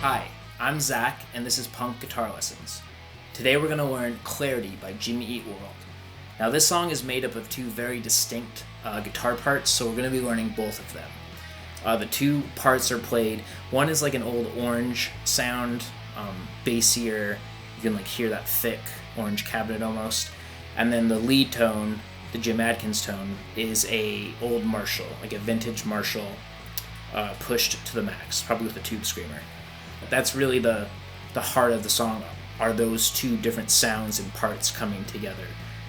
Hi, I'm Zach, and this is Punk Guitar Lessons. Today we're going to learn Clarity by Jimmy Eat World. Now this song is made up of two very distinct guitar parts, so we're going to be learning both of them. The two parts are played, one is like an old orange sound, bassier, you can like hear that thick orange cabinet almost, and then the lead tone, the Jim Adkins tone, is a old Marshall, like a vintage Marshall pushed to the max, probably with a tube screamer. That's really the heart of the song, are those two different sounds and parts coming together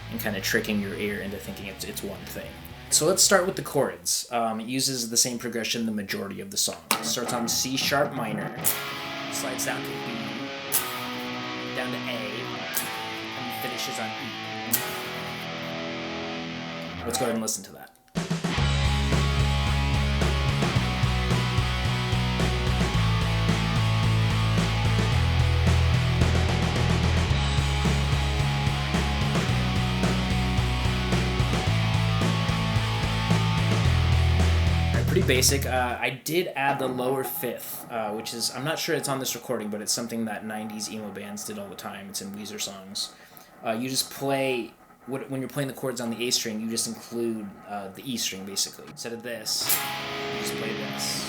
and kind of tricking your ear into thinking it's one thing. So let's start with the chords. It uses the same progression the majority of the song. It starts on C sharp minor, slides down to B, down to A, and finishes on E. Let's go ahead and listen to that. Pretty basic. I did add the lower fifth, which is, I'm not sure it's on this recording, but it's something that 90s emo bands did all the time. It's in Weezer songs. You just play, when you're playing the chords on the A string, you just include the E string, basically. Instead of this, you just play this.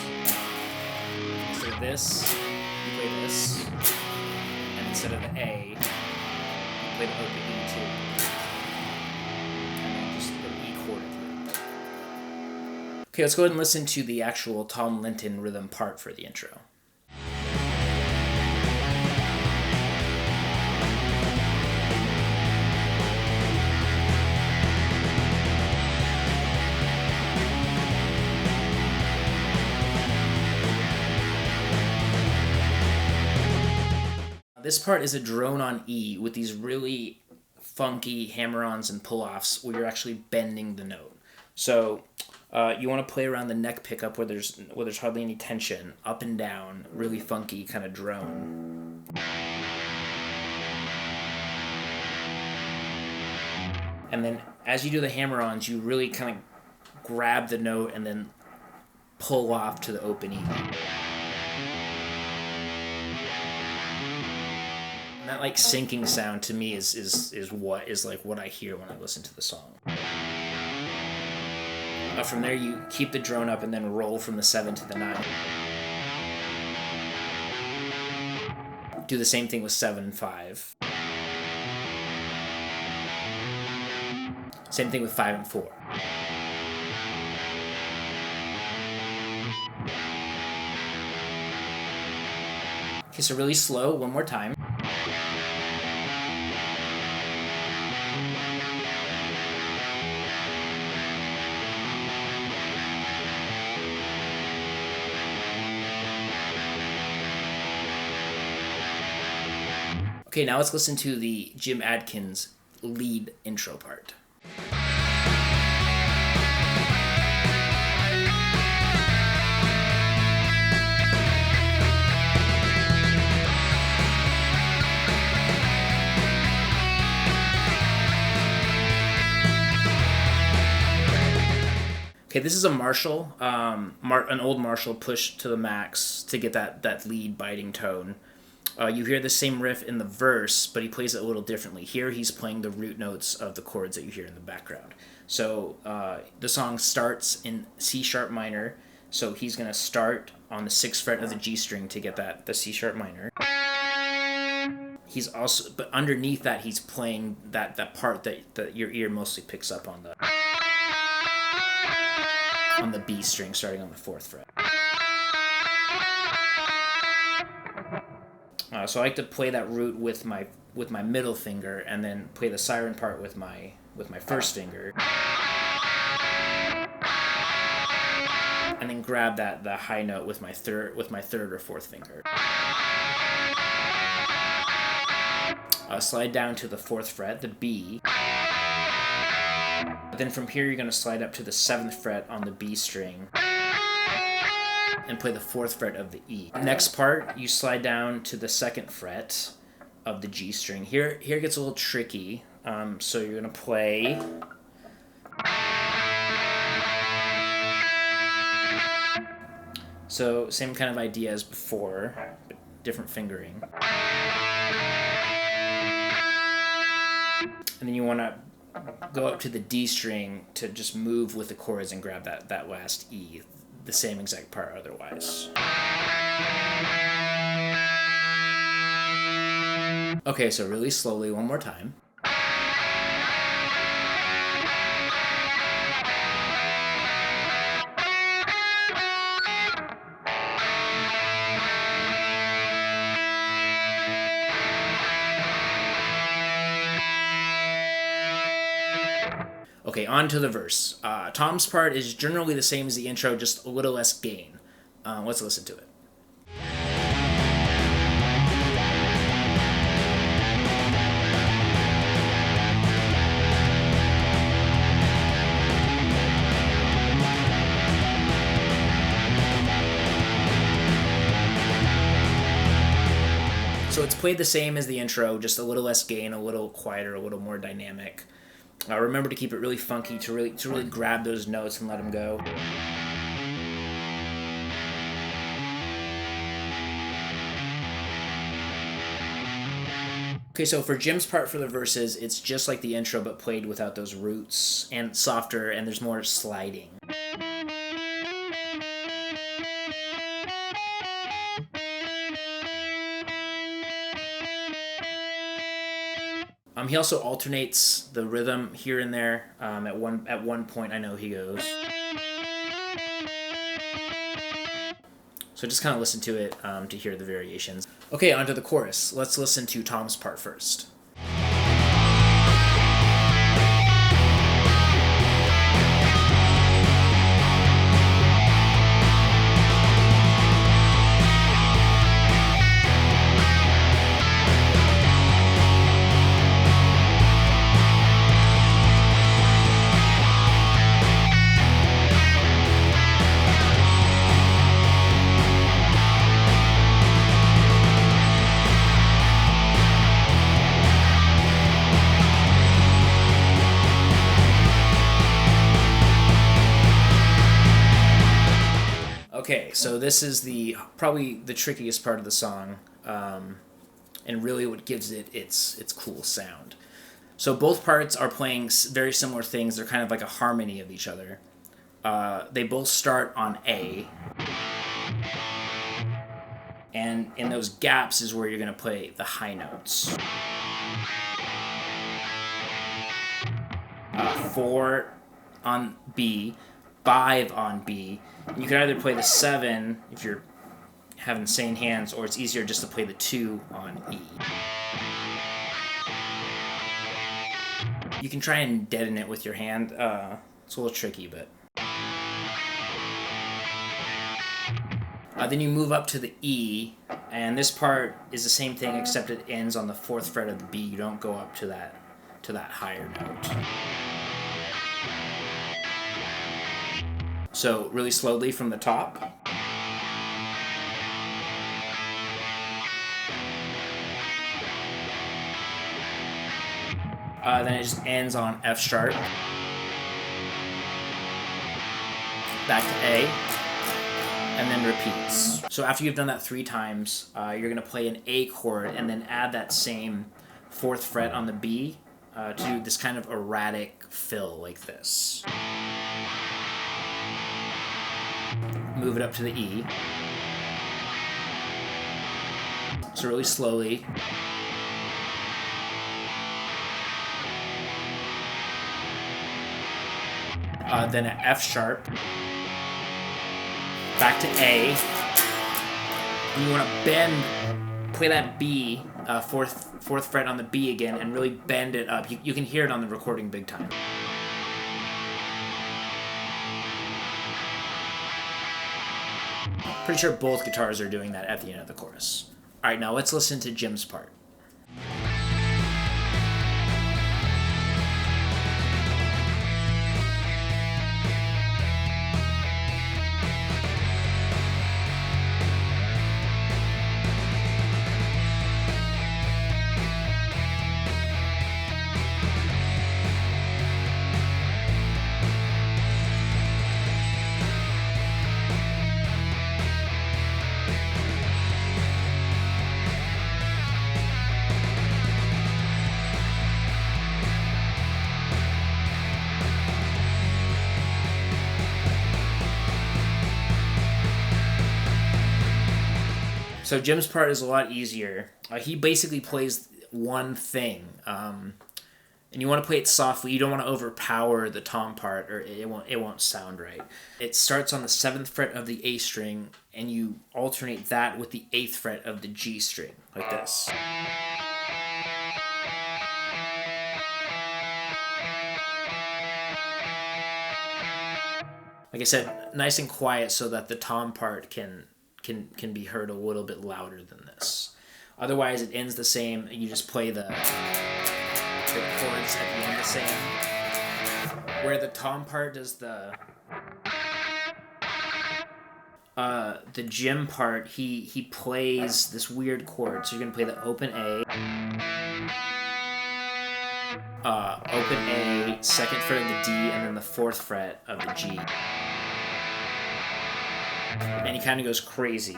Instead of this, you play this. And instead of the A, you play the open E too. And then just the E chord. Okay, let's go ahead and listen to the actual Tom Linton rhythm part for the intro. This part is a drone on E with these really funky hammer-ons and pull-offs where you're actually bending the note. So you want to play around the neck pickup where there's hardly any tension, up and down, really funky kind of drone. And then as you do the hammer-ons, you really kind of grab the note and then pull off to the open E. And that like sinking sound to me is what I hear when I listen to the song. From there, you keep the drone up and then roll from the 7 to the 9. Do the same thing with 7 and 5. Same thing with 5 and 4. Okay, so really slow, one more time. Okay, now let's listen to the Jim Adkins lead intro part. Okay, this is a Marshall, an old Marshall pushed to the max to get that lead biting tone. You hear the same riff in the verse, but he plays it a little differently. Here he's playing the root notes of the chords that you hear in the background. So the song starts in C sharp minor, so he's going to start on the 6th fret of the G string to get the C sharp minor. He's also, but underneath that he's playing that part that your ear mostly picks up on the B string starting on the 4th fret. So I like to play that root with my middle finger, and then play the siren part with my first finger, and then grab the high note with my third or fourth finger. Slide down to the 4th fret, the B. Then from here you're going to slide up to the 7th fret on the B string, and play the 4th fret of the E. Next part, you slide down to the 2nd fret of the G string. Here it gets a little tricky. So you're going to play So same kind of idea as before, but different fingering. And then you want to go up to the D string to just move with the chords and grab that last E, the same exact part otherwise. Okay, so really slowly, one more time. Okay, on to the verse. Tom's part is generally the same as the intro, just a little less gain. Let's listen to it. So it's played the same as the intro, just a little less gain, a little quieter, a little more dynamic. Remember to keep it really funky, to really grab those notes and let them go. Okay, so for Jim's part for the verses, it's just like the intro, but played without those roots, and softer, and there's more sliding. He also alternates the rhythm here and there. At one point, I know he goes. So just kind of listen to it to hear the variations. Okay, on to the chorus. Let's listen to Tom's part first. Okay, so this is probably the trickiest part of the song, and really what gives it its cool sound. So both parts are playing very similar things. They're kind of like a harmony of each other. They both start on A, and in those gaps is where you're going to play the high notes. 4 on B, 5 on B. You can either play the 7 if you're having sane hands, or it's easier just to play the 2 on E. You can try and deaden it with your hand. It's a little tricky, but... then you move up to the E, and this part is the same thing except it ends on the 4th fret of the B. You don't go up to that higher note. So really slowly from the top. Then it just ends on F sharp. Back to A. And then repeats. So after you've done that 3 times, you're going to play an A chord and then add that same 4th fret on the B to do this kind of erratic fill like this. Move it up to the E. So really slowly. Then an F sharp. Back to A. And you want to play that B, 4th fret on the B again, and really bend it up. You can hear it on the recording big time. Pretty sure both guitars are doing that at the end of the chorus. All right, now let's listen to Jim's part. So Jim's part is a lot easier. He basically plays one thing, and you want to play it softly. You don't want to overpower the tom part, or it won't sound right. It starts on the 7th fret of the A string, and you alternate that with the 8th fret of the G string, like this. Like I said, nice and quiet so that the tom part can be heard a little bit louder than this. Otherwise, it ends the same. You just play the chords at the end the same. Where the tom part does the Jim part, he plays this weird chord. So you're gonna play the open A, open A, 2nd fret of the D, and then the 4th fret of the G. And he kind of goes crazy.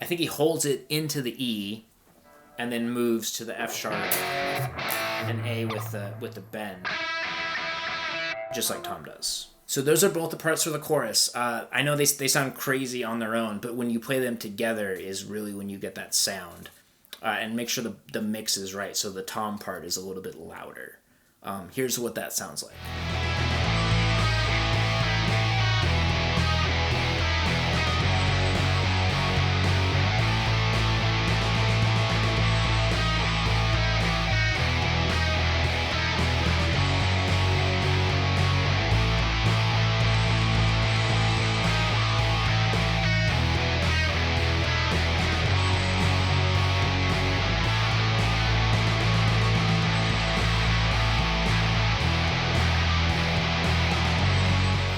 I think he holds it into the E, and then moves to the F sharp and A with the bend, just like Tom does. So those are both the parts for the chorus. I know they sound crazy on their own, but when you play them together is really when you get that sound. And make sure the mix is right, so the tom part is a little bit louder. Here's what that sounds like.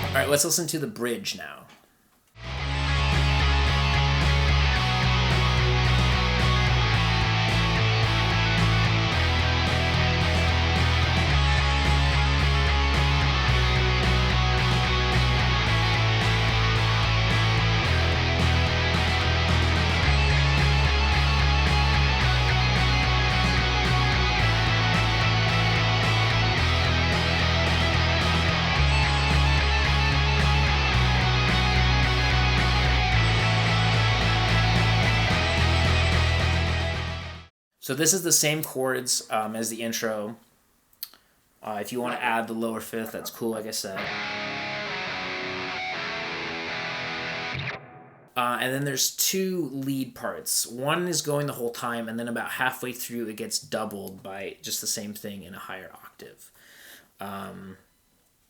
All right, let's listen to the bridge now. So this is the same chords as the intro. If you want to add the lower 5th, that's cool, like I said. And then there's 2 lead parts. One is going the whole time, and then about halfway through it gets doubled by just the same thing in a higher octave.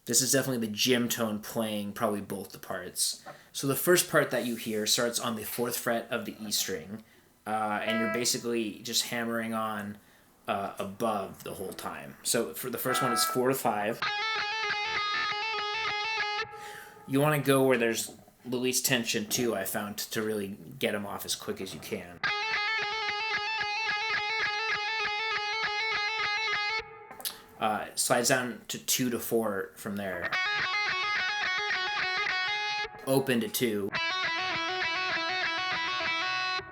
This is definitely the Jim tone playing probably both the parts. So the first part that you hear starts on the 4th fret of the E string. And you're basically just hammering on above the whole time. So for the first one, it's 4 to 5. You want to go where there's the least tension too, I found, to really get them off as quick as you can. Slides down to 2 to 4 from there. Open to 2.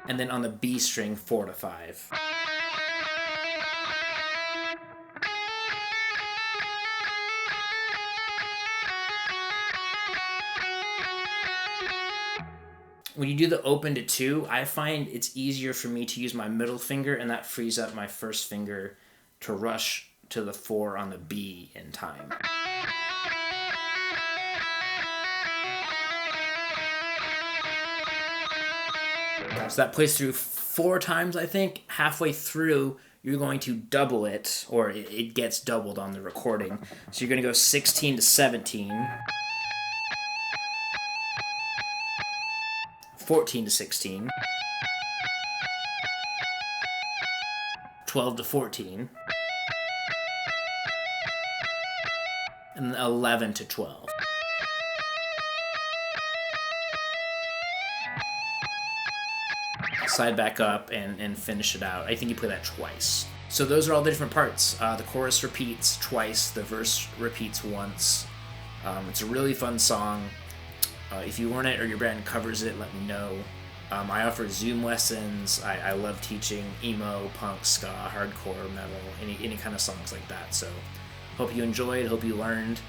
And then on the B string, 4 to 5. When you do the open to 2, I find it's easier for me to use my middle finger, and that frees up my first finger to rush to the 4 on the B in time. So that plays through 4 times, I think. Halfway through, you're going to double it, or it gets doubled on the recording. So you're going to go 16 to 17, 14 to 16, 12 to 14, and 11 to 12. Slide back up and finish it out. I think you play that twice. So those are all the different parts. The chorus repeats twice, the verse repeats once. It's a really fun song. If you learn it or your band covers it, let me know. I offer Zoom lessons. I love teaching emo, punk, ska, hardcore, metal, any kind of songs like that. So hope you enjoyed, hope you learned,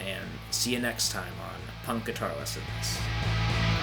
and see you next time on Punk Guitar Lessons.